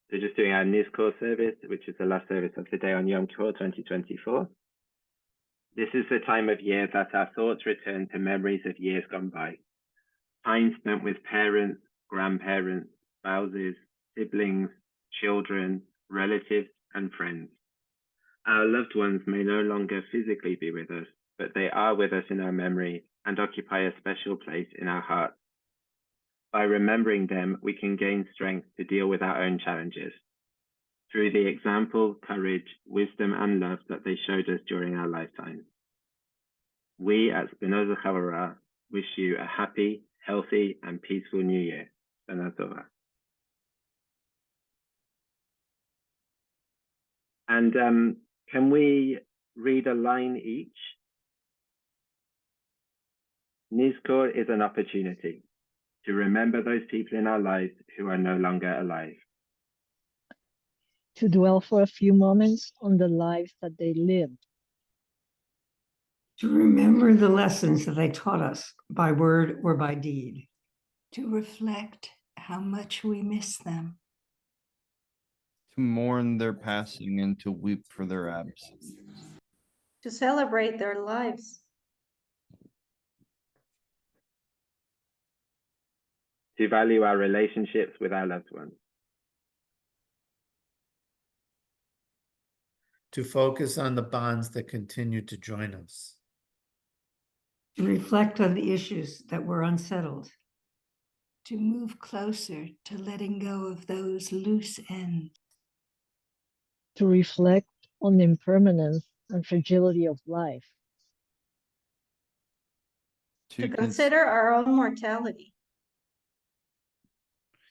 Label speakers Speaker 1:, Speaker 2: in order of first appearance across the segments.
Speaker 1: So just doing our Nizkor service, which is the last service of the day on Yom Kippur 2024. This is the time of year that our thoughts return to memories of years gone by. Time spent with parents, grandparents, spouses, siblings, children, relatives, and friends. Our loved ones may no longer physically be with us, but they are with us in our memory and occupy a special place in our hearts. By remembering them, we can gain strength to deal with our own challenges through the example, courage, wisdom, and love that they showed us during our lifetime. We at Spinoza Chavara wish you a happy, healthy, and peaceful New Year. Shana Tova. And can we read a line each? Nizkor is an opportunity to remember those people in our lives who are no longer alive.
Speaker 2: To dwell for a few moments on the lives that they lived.
Speaker 3: To remember the lessons that they taught us by word or by deed.
Speaker 4: To reflect how much we miss them.
Speaker 5: To mourn their passing and to weep for their absence.
Speaker 6: To celebrate their lives.
Speaker 1: To value our relationships with our loved ones.
Speaker 7: To focus on the bonds that continue to join us.
Speaker 3: To reflect on the issues that were unsettled.
Speaker 4: To move closer to letting go of those loose ends.
Speaker 2: To reflect on the impermanence and fragility of life.
Speaker 6: To consider our own mortality.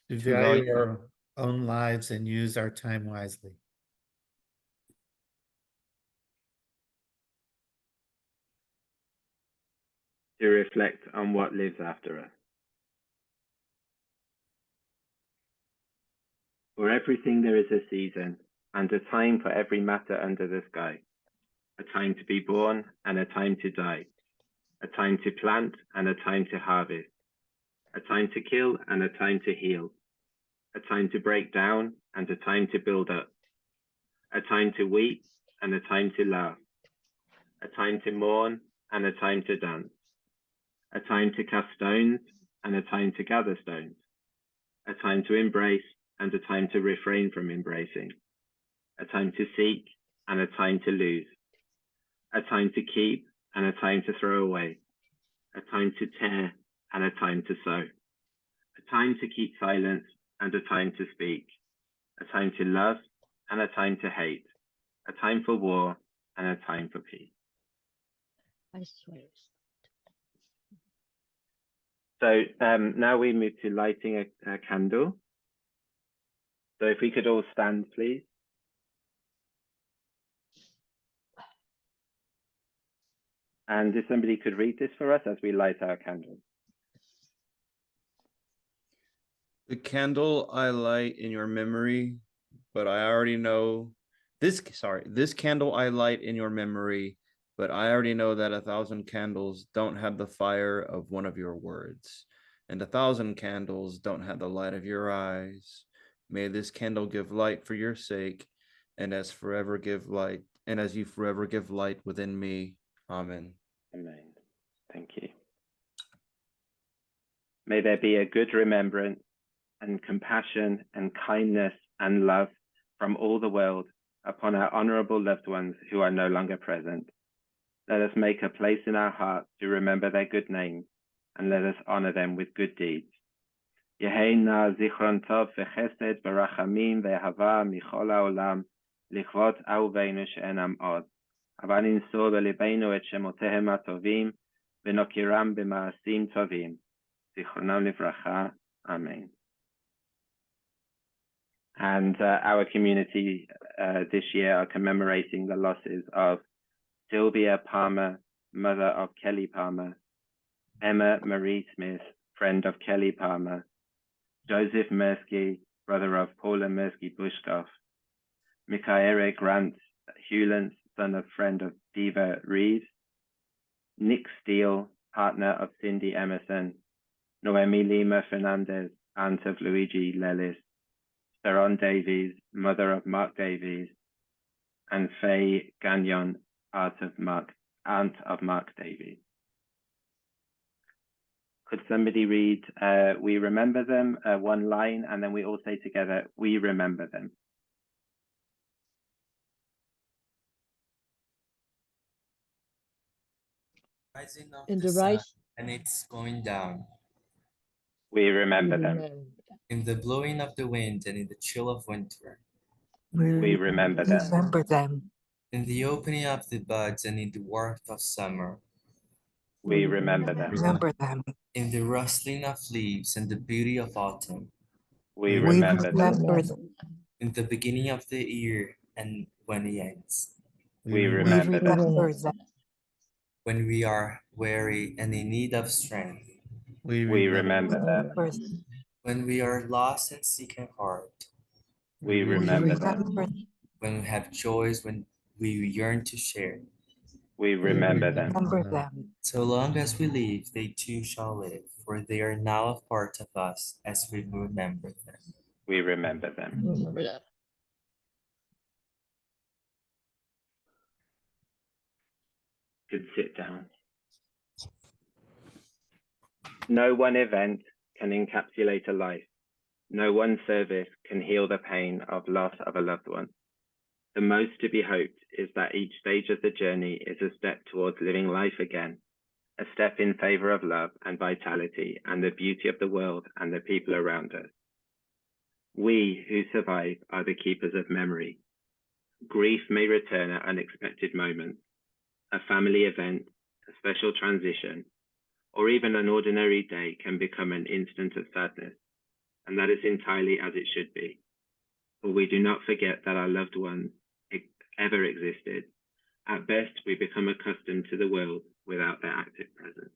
Speaker 7: To value our own lives and use our time wisely.
Speaker 1: To reflect on what lives after us. For everything there is a season, and a time for every matter under the sky. A time to be born and a time to die. A time to plant and a time to harvest. A time to kill and a time to heal. A time to break down and a time to build up. A time to weep and a time to laugh. A time to mourn and a time to dance. A time to cast stones and a time to gather stones. A time to embrace and a time to refrain from embracing. A time to seek and a time to lose. A time to keep and a time to throw away. A time to tear and a time to sow. A time to keep silence and a time to speak. A time to love and a time to hate. A time for war and a time for peace.
Speaker 2: I swear.
Speaker 1: So now we move to lighting a candle. So if we could all stand, please. And if somebody could read this for us as we light our candle.
Speaker 5: The candle I light in your memory, but I already know this candle I light in your memory, but I already know that 1,000 candles don't have the fire of one of your words, and 1,000 candles don't have the light of your eyes. May this candle give light for your sake, and as you forever give light within me. Amen.
Speaker 1: Amen. Thank you. May there be a good remembrance and compassion and kindness and love from all the world upon our honorable loved ones who are no longer present. Let us make a place in our hearts to remember their good names, and let us honor them with good deeds. Yehein na zichron tov v'chesed v'rachamim v'ahava michol ha'olam lichvot ahuveinu she'enam od. Hava ninso b'libeinu et shemotehem hatovim v'nokiram b'ma'asim tovim. Zichronam livracha. Amen. And our community this year are commemorating the losses of Sylvia Palmer, mother of Kelly Palmer, Emma Marie Smith, friend of Kelly Palmer, Joseph Mirsky, brother of Paula Mirsky-Bushkoff, Mikaere Grant Hewlett, son of friend of Diva Reeves, Nick Steele, partner of Cindy Emerson, Noemi Lima Fernandez, aunt of Luigi Lellis, Sharon Davies, mother of Mark Davies, and Faye Gagnon, aunt of Mark Davies. Could somebody read, we remember them, one line, and then we all say together, we remember them.
Speaker 8: Rising of
Speaker 2: In
Speaker 8: the
Speaker 2: the
Speaker 8: sun,
Speaker 2: rise,
Speaker 8: and it's going down.
Speaker 1: We
Speaker 2: we
Speaker 1: remember them.
Speaker 2: remember.
Speaker 8: In the blowing of the wind and in the chill of winter.
Speaker 1: We remember them.
Speaker 4: Remember them.
Speaker 8: In the opening of the buds and in the warmth of summer.
Speaker 1: We remember them.
Speaker 4: Remember them.
Speaker 8: In the rustling of leaves and the beauty of autumn.
Speaker 1: We
Speaker 2: We
Speaker 1: remember them.
Speaker 4: remember them.
Speaker 8: In the beginning of the year and when it ends.
Speaker 1: We
Speaker 4: We
Speaker 1: remember them.
Speaker 4: remember them.
Speaker 8: When we are weary and in need of strength.
Speaker 1: We remember them.
Speaker 4: Remember them.
Speaker 8: When we are lost and sick at heart.
Speaker 1: We remember them.
Speaker 8: When we have joys when we yearn to share.
Speaker 1: We remember them.
Speaker 4: Remember them.
Speaker 8: So long as we live, they too shall live, for they are now a part of us as we remember them.
Speaker 1: We remember them.
Speaker 2: Remember that.
Speaker 1: Could sit down. No one event can encapsulate a life. No one service can heal the pain of loss of a loved one. The most to be hoped is that each stage of the journey is a step towards living life again, a step in favor of love and vitality and the beauty of the world and the people around us. We who survive are the keepers of memory. Grief may return at unexpected moments. A family event, a special transition, or even an ordinary day can become an instant of sadness, and that is entirely as it should be. For we do not forget that our loved ones ever existed. At best, we become accustomed to the world without their active presence.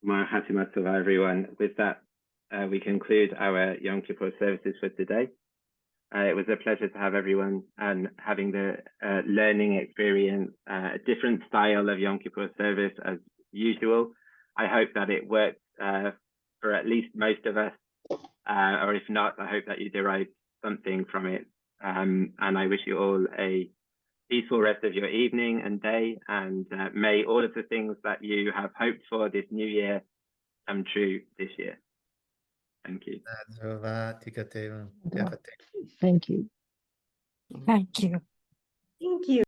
Speaker 1: Mar Hatima Tova, everyone. With that, we conclude our Yom Kippur services for today. It was a pleasure to have everyone and having the learning experience, a different style of Yom Kippur service as usual. I hope that it worked for at least most of us, or if not, I hope that you derived something from it. And I wish you all a peaceful rest of your evening and day, and may all of the things that you have hoped for this new year come true this year. Thank you.
Speaker 2: Thank you.
Speaker 4: Thank you.
Speaker 6: Thank you.